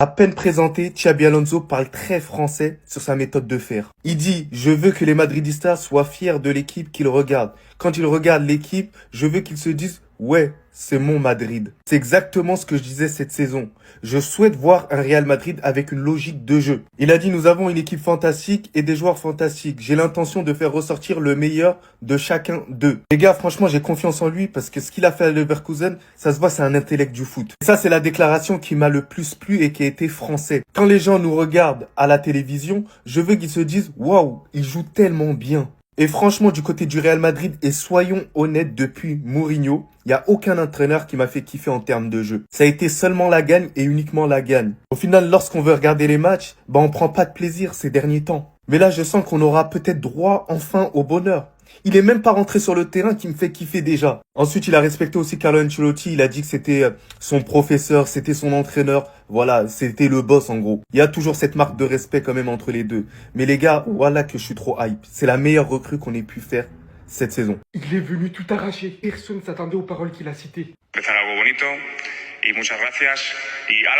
À peine présenté, Xabi Alonso parle très français sur sa méthode de faire. Il dit « Je veux que les Madridistas soient fiers de l'équipe qu'ils regardent. Quand ils regardent l'équipe, je veux qu'ils se disent « Ouais, c'est mon Madrid ». C'est exactement ce que je disais cette saison. Je souhaite voir un Real Madrid avec une logique de jeu. Il a dit « Nous avons une équipe fantastique et des joueurs fantastiques. J'ai l'intention de faire ressortir le meilleur de chacun d'eux. » Les gars, franchement, j'ai confiance en lui parce que ce qu'il a fait à Leverkusen, ça se voit, c'est un intellect du foot. Et ça, c'est la déclaration qui m'a le plus plu et qui a été français. Quand les gens nous regardent à la télévision, je veux qu'ils se disent « Waouh, il joue tellement bien ». Et franchement, du côté du Real Madrid, et soyons honnêtes, depuis Mourinho, il n'y a aucun entraîneur qui m'a fait kiffer en termes de jeu. Ça a été seulement la gagne et uniquement la gagne. Au final, lorsqu'on veut regarder les matchs, on prend pas de plaisir ces derniers temps. Mais là, je sens qu'on aura peut-être droit enfin au bonheur. Il est même pas rentré sur le terrain qui me fait kiffer déjà. Ensuite, il a respecté aussi Carlo Ancelotti. Il a dit que c'était son professeur, c'était son entraîneur. Voilà, c'était le boss en gros. Il y a toujours cette marque de respect quand même entre les deux. Mais les gars, voilà que je suis trop hype. C'est la meilleure recrue qu'on ait pu faire cette saison. Il est venu tout arracher. Personne ne s'attendait aux paroles qu'il a citées.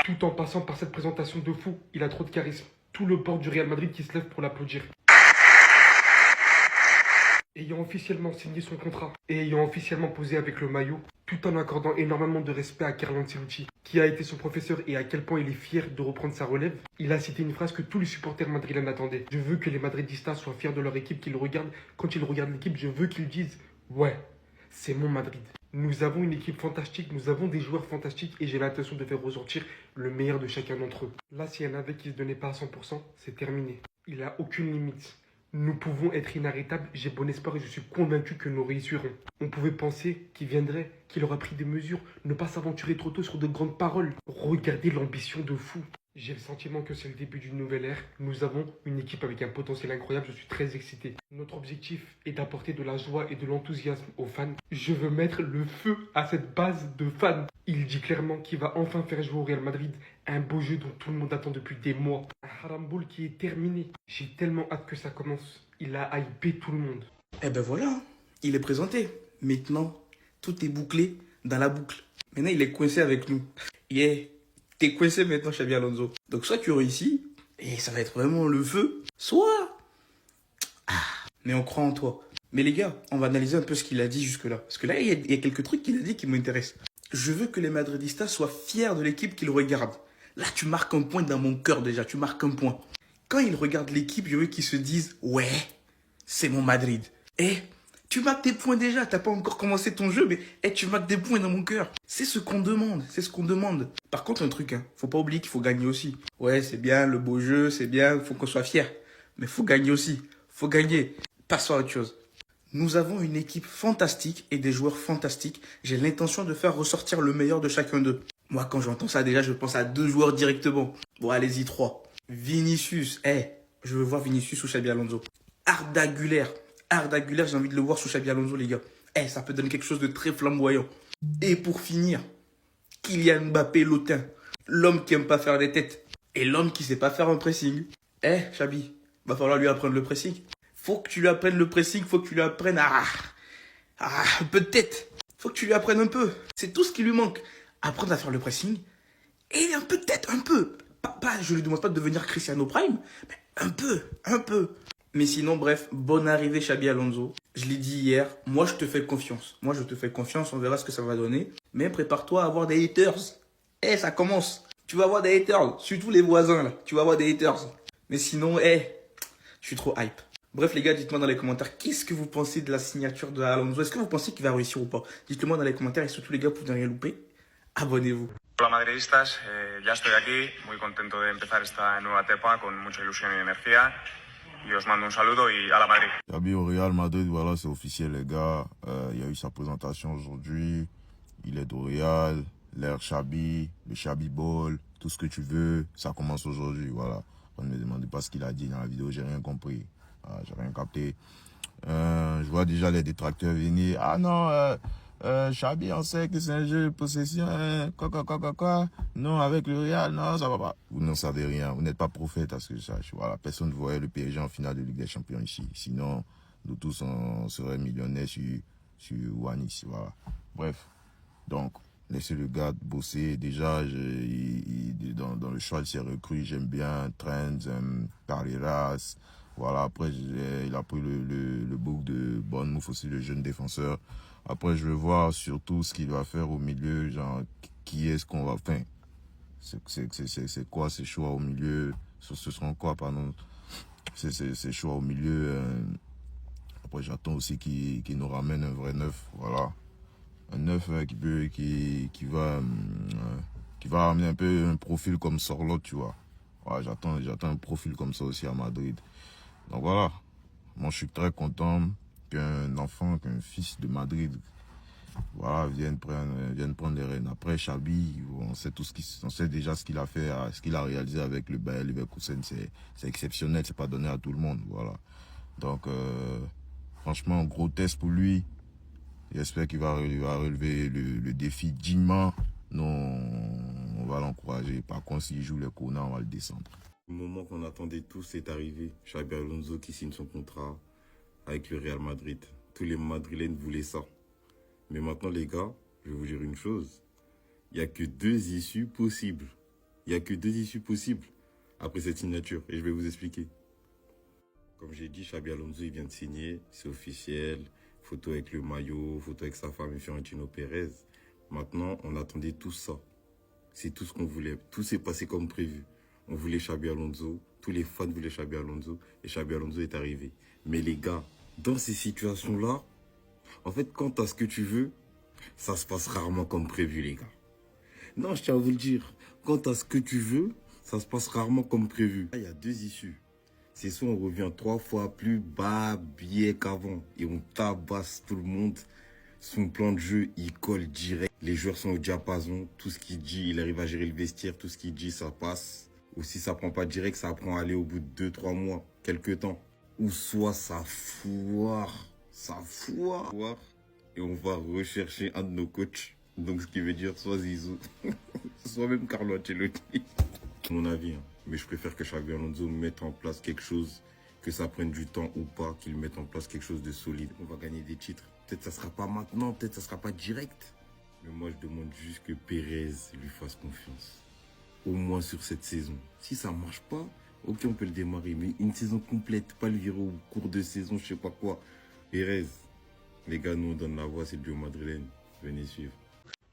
Tout en passant par cette présentation de fou, il a trop de charisme. Tout le bord du Real Madrid qui se lève pour l'applaudir. Ayant officiellement signé son contrat et ayant officiellement posé avec le maillot, tout en accordant énormément de respect à Carlo Ancelotti, qui a été son professeur et à quel point il est fier de reprendre sa relève, il a cité une phrase que tous les supporters madrilènes attendaient. Je veux que les Madridistas soient fiers de leur équipe, qu'ils regardent. Quand ils regardent l'équipe, je veux qu'ils disent « Ouais, c'est mon Madrid ». Nous avons une équipe fantastique, nous avons des joueurs fantastiques et j'ai l'intention de faire ressortir le meilleur de chacun d'entre eux. Là, s'il y en avait qui ne se donnaient pas à 100%, c'est terminé. Il n'a aucune limite. Nous pouvons être inarrêtables, j'ai bon espoir et je suis convaincu que nous réussirons. On pouvait penser qu'il viendrait, qu'il aura pris des mesures, ne pas s'aventurer trop tôt sur de grandes paroles. Regardez l'ambition de fou. J'ai le sentiment que c'est le début d'une nouvelle ère. Nous avons une équipe avec un potentiel incroyable, je suis très excité. Notre objectif est d'apporter de la joie et de l'enthousiasme aux fans. Je veux mettre le feu à cette base de fans. Il dit clairement qu'il va enfin faire jouer au Real Madrid un beau jeu dont tout le monde attend depuis des mois. Un Haramboul qui est terminé. J'ai tellement hâte que ça commence. Il a hypé tout le monde. Eh ben voilà, il est présenté. Maintenant, tout est bouclé dans la boucle. Maintenant, il est coincé avec nous. Yeah, t'es coincé maintenant, Xabi Alonso. Donc soit tu réussis, et ça va être vraiment le feu, soit... mais on croit en toi. Mais les gars, on va analyser un peu ce qu'il a dit jusque-là. Parce que là, il y a quelques trucs qu'il a dit qui m'intéressent. Je veux que les Madridistas soient fiers de l'équipe qu'ils regardent. Là, tu marques un point dans mon cœur déjà, tu marques un point. Quand ils regardent l'équipe, je veux qu'ils se disent « Ouais, c'est mon Madrid ». Eh, tu marques des points déjà, t'as pas encore commencé ton jeu, mais tu marques des points dans mon cœur. C'est ce qu'on demande, c'est ce qu'on demande. Par contre, un truc, faut pas oublier qu'il faut gagner aussi. Ouais, c'est bien, le beau jeu, c'est bien, faut qu'on soit fier. Mais faut gagner aussi, faut gagner. Passons à autre chose. Nous avons une équipe fantastique et des joueurs fantastiques. J'ai l'intention de faire ressortir le meilleur de chacun d'eux. Moi, quand j'entends ça, déjà, je pense à 2 joueurs directement. Bon, allez-y, 3. Vinicius. Je veux voir Vinicius sous Xabi Alonso. Arda Güler, j'ai envie de le voir sous Xabi Alonso, les gars. Ça peut donner quelque chose de très flamboyant. Et pour finir, Kylian Mbappé, l'autain. L'homme qui aime pas faire des têtes. Et l'homme qui sait pas faire un pressing. Xabi, va falloir lui apprendre le pressing. Faut que tu lui apprennes le pressing, faut que tu lui apprennes un peu de tête. Faut que tu lui apprennes un peu. C'est tout ce qui lui manque. Apprendre à faire le pressing et un peu de tête, un peu. Je lui demande pas de devenir Cristiano Prime, mais un peu. Mais sinon, bref, bonne arrivée Xabi Alonso. Je l'ai dit hier, moi je te fais confiance. On verra ce que ça va donner. Mais prépare-toi à avoir des haters. Ça commence. Tu vas avoir des haters, surtout les voisins là. Tu vas avoir des haters. Mais sinon, je suis trop hype. Bref les gars, dites-moi dans les commentaires, qu'est-ce que vous pensez de la signature de Alonso? Est-ce que vous pensez qu'il va réussir ou pas? Dites-le moi dans les commentaires et surtout les gars, pour ne rien louper, abonnez-vous. Hola madridistas, ya estoy aquí, muy contento de empezar esta nueva etapa con mucha ilusión y energía y os mando un saludo y a la Madrid. Xabi au Real Madrid, voilà, c'est officiel les gars. Il y a eu sa présentation aujourd'hui. Il est au Real, l'air Xabi, le Xabi Ball, tout ce que tu veux, ça commence aujourd'hui, voilà. On ne me demandez pas ce qu'il a dit dans la vidéo, j'ai rien compris. J'ai rien capté. Je vois déjà les détracteurs venir. Ah non, Xabi, on sait que c'est un jeu de possession. Quoi. Non, avec le Real, non, ça va pas. Vous n'en savez rien. Vous n'êtes pas prophète à ce que je sache. Voilà, personne ne voyait le PSG en finale de Ligue des Champions ici. Sinon, nous tous, on serait millionnaires sur One ici. Voilà. Bref. Donc, laisser le gars bosser. Déjà, dans le choix de ses recrues, j'aime bien Trent, Carreras. Voilà, après, il a pris le book de Bournemouth aussi, le jeune défenseur. Après, je veux voir surtout ce qu'il va faire au milieu, genre, qui est-ce qu'on va... Enfin, c'est quoi ces choix au milieu? Ce seront quoi, pardon? Ces choix au milieu. Après, j'attends aussi qu'il nous ramène un vrai neuf, voilà. Un neuf qui va ramener un peu un profil comme Sorloth, tu vois. Ouais, j'attends un profil comme ça aussi à Madrid. Donc voilà, moi je suis très content qu'un fils de Madrid, voilà, vienne prendre les rênes. Après Xabi, on sait déjà ce qu'il a fait, ce qu'il a réalisé avec le Bayer Leverkusen, c'est exceptionnel, c'est pas donné à tout le monde, voilà. Donc franchement, gros test pour lui. J'espère il va relever le défi dignement. Nous, on va l'encourager. Par contre, s'il joue les corners, on va le descendre. Le moment qu'on attendait tous est arrivé. Xabi Alonso qui signe son contrat avec le Real Madrid. Tous les Madrilènes voulaient ça. Mais maintenant, les gars, je vais vous dire une chose. Il n'y a que deux issues possibles. Il n'y a que deux issues possibles après cette signature. Et je vais vous expliquer. Comme j'ai dit, Xabi Alonso, il vient de signer. C'est officiel. Photo avec le maillot, photo avec sa femme et Florentino Pérez. Maintenant, on attendait tout ça. C'est tout ce qu'on voulait. Tout s'est passé comme prévu. On voulait Xabi Alonso. Tous les fans voulaient Xabi Alonso. Et Xabi Alonso est arrivé. Mais les gars, dans ces situations-là, en fait, quant à ce que tu veux, ça se passe rarement comme prévu, les gars. Non, je tiens à vous le dire. Quant à ce que tu veux, ça se passe rarement comme prévu. Il y a deux issues. C'est soit on revient 3 fois plus bas billet qu'avant et on tabasse tout le monde. Son plan de jeu, il colle direct. Les joueurs sont au diapason. Tout ce qu'il dit, il arrive à gérer le vestiaire. Tout ce qu'il dit, ça passe. Ou si ça prend pas direct, ça prend à aller au bout de 2-3 mois, quelques temps. Ou soit ça foire. Ça foire. Et on va rechercher un de nos coachs. Donc ce qui veut dire soit Zizou, soit même Carlo Ancelotti. Mon avis, hein. Mais je préfère que Xabi Alonso mette en place quelque chose, que ça prenne du temps ou pas, qu'il mette en place quelque chose de solide. On va gagner des titres. Peut-être ça sera pas maintenant, peut-être ça sera pas direct. Mais moi, je demande juste que Pérez lui fasse confiance. Au moins sur cette saison. Si ça marche pas, ok, on peut le démarrer. Mais une saison complète, pas le virer au cours de saison, je sais pas quoi. Pérez, les gars, nous on donne la voix, c'est le duo madrilène. Venez suivre.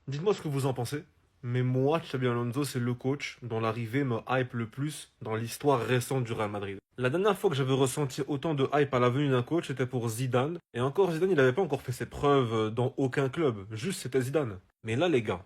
Dites-moi ce que vous en pensez. Mais moi, Xabi Alonso, c'est le coach dont l'arrivée me hype le plus dans l'histoire récente du Real Madrid. La dernière fois que j'avais ressenti autant de hype à la venue d'un coach, c'était pour Zidane. Et encore, Zidane, il n'avait pas encore fait ses preuves dans aucun club. Juste, c'était Zidane. Mais là, les gars,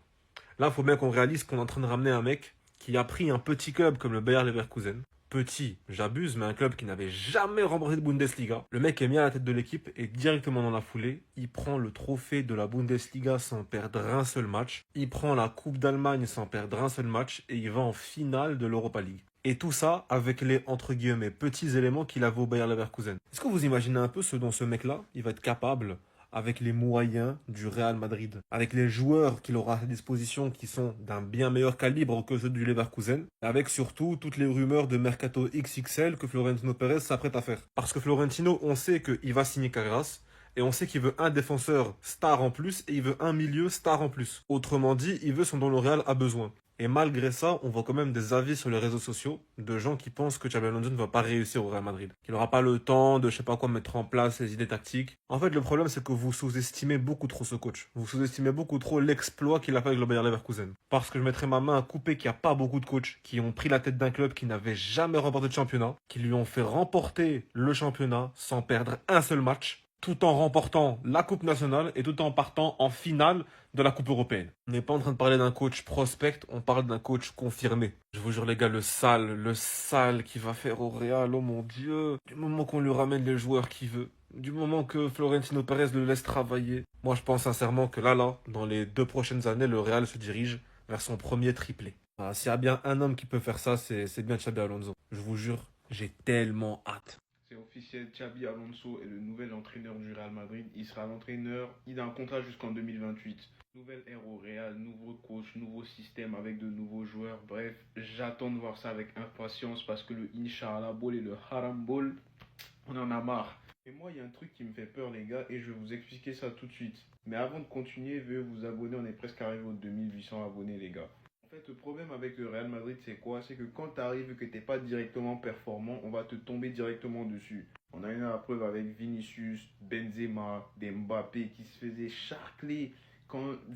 là, faut bien qu'on réalise qu'on est en train de ramener un mec qui a pris un petit club comme le Bayer Leverkusen. Petit, j'abuse, mais un club qui n'avait jamais remporté de Bundesliga. Le mec est mis à la tête de l'équipe et directement dans la foulée, il prend le trophée de la Bundesliga sans perdre un seul match. Il prend la Coupe d'Allemagne sans perdre un seul match et il va en finale de l'Europa League. Et tout ça avec les, entre guillemets, petits éléments qu'il avait au Bayer Leverkusen. Est-ce que vous imaginez un peu ce dont ce mec-là, il va être capable avec les moyens du Real Madrid, avec les joueurs qu'il aura à sa disposition qui sont d'un bien meilleur calibre que ceux du Leverkusen, avec surtout toutes les rumeurs de mercato XXL que Florentino Pérez s'apprête à faire. Parce que Florentino, on sait qu'il va signer Carreras, et on sait qu'il veut un défenseur star en plus, et il veut un milieu star en plus. Autrement dit, il veut ce dont le Real a besoin. Et malgré ça, on voit quand même des avis sur les réseaux sociaux de gens qui pensent que Xabi Alonso ne va pas réussir au Real Madrid. Qu'il n'aura pas le temps de je sais pas quoi mettre en place ses idées tactiques. En fait, le problème, c'est que vous sous-estimez beaucoup trop ce coach. Vous sous-estimez beaucoup trop l'exploit qu'il a fait avec le Bayer Leverkusen. Parce que je mettrai ma main à couper qu'il n'y a pas beaucoup de coachs qui ont pris la tête d'un club qui n'avait jamais remporté de championnat, qui lui ont fait remporter le championnat sans perdre un seul match, tout en remportant la Coupe nationale et tout en partant en finale de la Coupe européenne. On n'est pas en train de parler d'un coach prospect, on parle d'un coach confirmé. Je vous jure les gars, le sale qu'il va faire au Real, oh mon Dieu. Du moment qu'on lui ramène les joueurs qu'il veut, du moment que Florentino Pérez le laisse travailler, moi je pense sincèrement que là, dans les 2 prochaines années, le Real se dirige vers son premier triplé. Ah, s'il y a bien un homme qui peut faire ça, c'est bien Xabi Alonso. Je vous jure, j'ai tellement hâte. C'est officiel, Xabi Alonso est le nouvel entraîneur du Real Madrid. Il sera l'entraîneur, il a un contrat jusqu'en 2028. Nouvelle ère au Real, nouveau coach, nouveau système avec de nouveaux joueurs. Bref, j'attends de voir ça avec impatience parce que le Inch'Allah Ball et le Haram Ball, on en a marre. Et moi, il y a un truc qui me fait peur, les gars, et je vais vous expliquer ça tout de suite. Mais avant de continuer, veuillez vous abonner, on est presque arrivé aux 2800 abonnés, les gars. En fait, le problème avec le Real Madrid, c'est quoi? C'est que quand tu arrives et que tu n'es pas directement performant, on va te tomber directement dessus. On a eu la preuve avec Vinicius, Benzema, Mbappé qui se faisaient charcler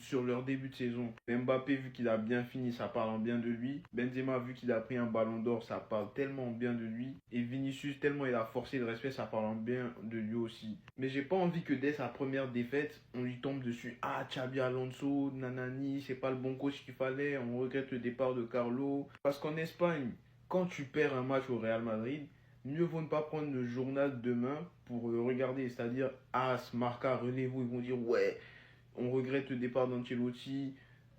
sur leur début de saison. Mbappé, vu qu'il a bien fini, ça parle en bien de lui. Benzema, vu qu'il a pris un ballon d'or, ça parle tellement bien de lui. Et Vinicius, tellement il a forcé le respect, ça parle en bien de lui aussi. Mais j'ai pas envie que dès sa première défaite, on lui tombe dessus. Ah, Xabi Alonso, nanani, c'est pas le bon coach qu'il fallait. On regrette le départ de Carlo. Parce qu'en Espagne, quand tu perds un match au Real Madrid, mieux vaut ne pas prendre le journal demain pour le regarder. C'est-à-dire, As, Marca, relevez-vous, ils vont dire ouais. On regrette le départ d'Ancelotti.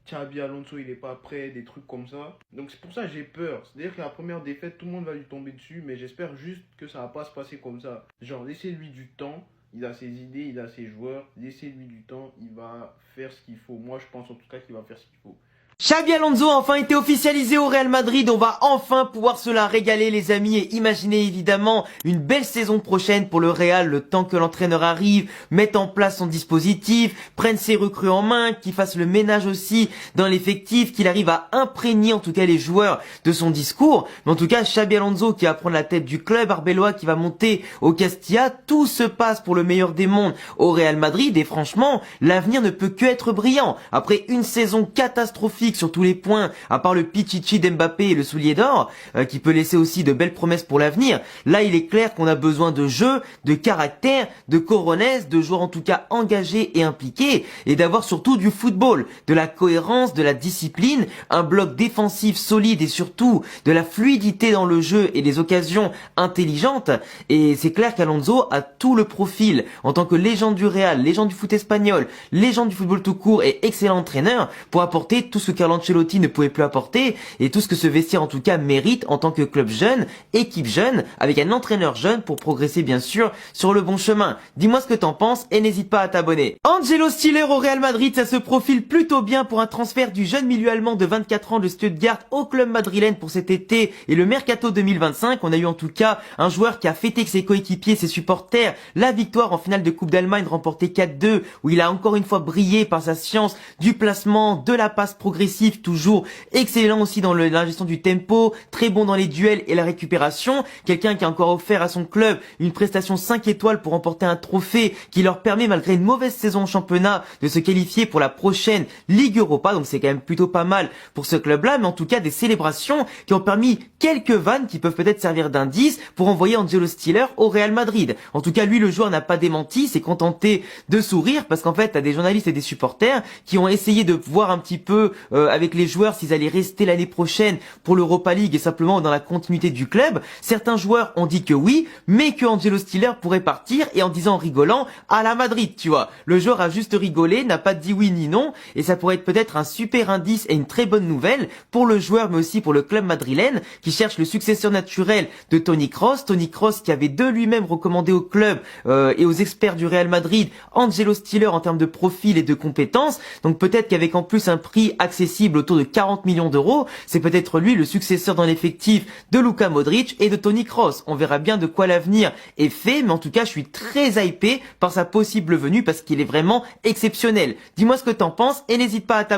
Xabi Alonso, il n'est pas prêt, des trucs comme ça. Donc c'est pour ça que j'ai peur. C'est-à-dire que la première défaite, tout le monde va lui tomber dessus. Mais j'espère juste que ça va pas se passer comme ça. Genre, laissez-lui du temps. Il a ses idées, il a ses joueurs. Laissez-lui du temps. Il va faire ce qu'il faut. Moi, je pense en tout cas qu'il va faire ce qu'il faut. Xabi Alonso a enfin été officialisé au Real Madrid, on va enfin pouvoir se la régaler les amis et imaginez évidemment une belle saison prochaine pour le Real, le temps que l'entraîneur arrive, mette en place son dispositif, prenne ses recrues en main, qu'il fasse le ménage aussi dans l'effectif, qu'il arrive à imprégner en tout cas les joueurs de son discours. Mais en tout cas Xabi Alonso qui va prendre la tête du club arbellois, qui va monter au Castilla, tout se passe pour le meilleur des mondes au Real Madrid et franchement l'avenir ne peut que être brillant. Après une saison catastrophique sur tous les points, à part le Pichichi d'Mbappé et le soulier d'or, qui peut laisser aussi de belles promesses pour l'avenir. Là, il est clair qu'on a besoin de jeu, de caractère, de coronesse, de joueurs en tout cas engagés et impliqués, et d'avoir surtout du football, de la cohérence, de la discipline, un bloc défensif solide et surtout de la fluidité dans le jeu et des occasions intelligentes. Et c'est clair qu'Alonso a tout le profil en tant que légende du Real, légende du foot espagnol, légende du football tout court et excellent entraîneur pour apporter tout ce Carlo Ancelotti ne pouvait plus apporter et tout ce que ce vestiaire en tout cas mérite en tant que club jeune, équipe jeune, avec un entraîneur jeune pour progresser bien sûr sur le bon chemin. Dis-moi ce que t'en penses et n'hésite pas à t'abonner. Angelo Stiller au Real Madrid, ça se profile plutôt bien pour un transfert du jeune milieu allemand de 24 ans de Stuttgart au club madrilène pour cet été et le mercato 2025. On a eu en tout cas un joueur qui a fêté avec ses coéquipiers, ses supporters, la victoire en finale de Coupe d'Allemagne remportée 4-2 où il a encore une fois brillé par sa science du placement, de la passe progressive, toujours excellent aussi dans la gestion du tempo, très bon dans les duels et la récupération, quelqu'un qui a encore offert à son club une prestation 5 étoiles pour remporter un trophée qui leur permet malgré une mauvaise saison au championnat de se qualifier pour la prochaine Ligue Europa, donc c'est quand même plutôt pas mal pour ce club-là, mais en tout cas des célébrations qui ont permis quelques vannes qui peuvent peut-être servir d'indice pour envoyer Angelo Stiller au Real Madrid. En tout cas lui le joueur n'a pas démenti, s'est contenté de sourire parce qu'en fait t'as des journalistes et des supporters qui ont essayé de voir un petit peu avec les joueurs s'ils allaient rester l'année prochaine pour l'Europa League et simplement dans la continuité du club. Certains joueurs ont dit que oui, mais que Angelo Stiller pourrait partir et en disant en rigolant à la Madrid, tu vois. Le joueur a juste rigolé, n'a pas dit oui ni non et ça pourrait être peut-être un super indice et une très bonne nouvelle pour le joueur mais aussi pour le club madrilène qui cherche le successeur naturel de Toni Kroos. Toni Kroos qui avait de lui-même recommandé au club et aux experts du Real Madrid Angelo Stiller en termes de profil et de compétences. Donc peut-être qu'avec en plus un prix accessible autour de 40 millions d'euros, c'est peut-être lui le successeur dans l'effectif de Luka Modric et de Toni Kroos. On verra bien de quoi l'avenir est fait, mais en tout cas, je suis très hypé par sa possible venue parce qu'il est vraiment exceptionnel. Dis-moi ce que t'en penses et n'hésite pas à t'abonner.